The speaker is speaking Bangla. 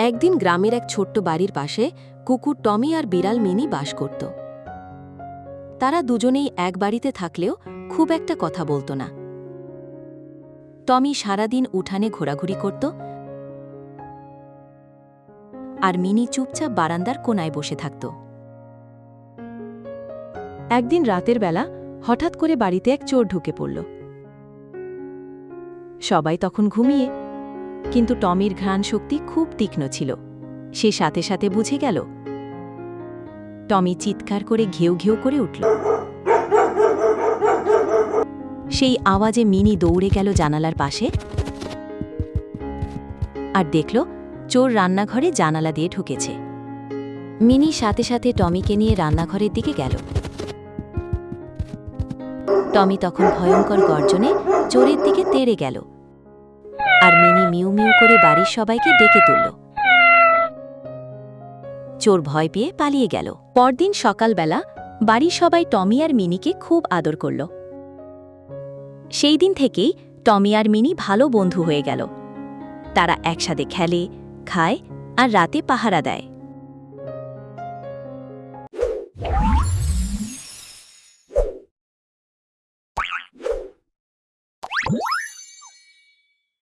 একদিন গ্রামের এক ছোট্ট বাড়ির পাশে কুকুর টমি আর বিড়াল মিনি বাস করত। তারা দুজনেই এক বাড়িতে থাকলেও খুব একটা কথা বলত না। টমি সারাদিন উঠানে ঘোরাঘুরি করত আর মিনি চুপচাপ বারান্দার কোনায় বসে থাকত। একদিন রাতের বেলা হঠাৎ করে বাড়িতে এক চোর ঢুকে পড়ল। সবাই তখন ঘুমিয়ে, কিন্তু টমির ঘ্রাণ শক্তি খুব তীক্ষ্ণ ছিল। সে সাথে সাথে বুঝে গেল। টমি চিৎকার করে ঘেউ ঘেউ করে উঠল। সেই আওয়াজে মিনি দৌড়ে গেল জানালার পাশে আর দেখল চোর রান্নাঘরে জানালা দিয়ে ঢুকেছে। মিনি সাথে সাথে টমিকে নিয়ে রান্নাঘরের দিকে গেল। টমি তখন ভয়ঙ্কর গর্জনে চোরের দিকে তেড়ে গেল আর মিনি মিউ মিউ করে বাড়ির সবাইকে ডেকে তুলল। চোর ভয় পেয়ে পালিয়ে গেল। পরদিন সকালবেলা বাড়ির সবাই টমি আর মিনিকে খুব আদর করল। সেই দিন থেকেই টমি আর মিনি ভালো বন্ধু হয়ে গেল। তারা একসাথে খেলে, খায় আর রাতে পাহারা দেয়।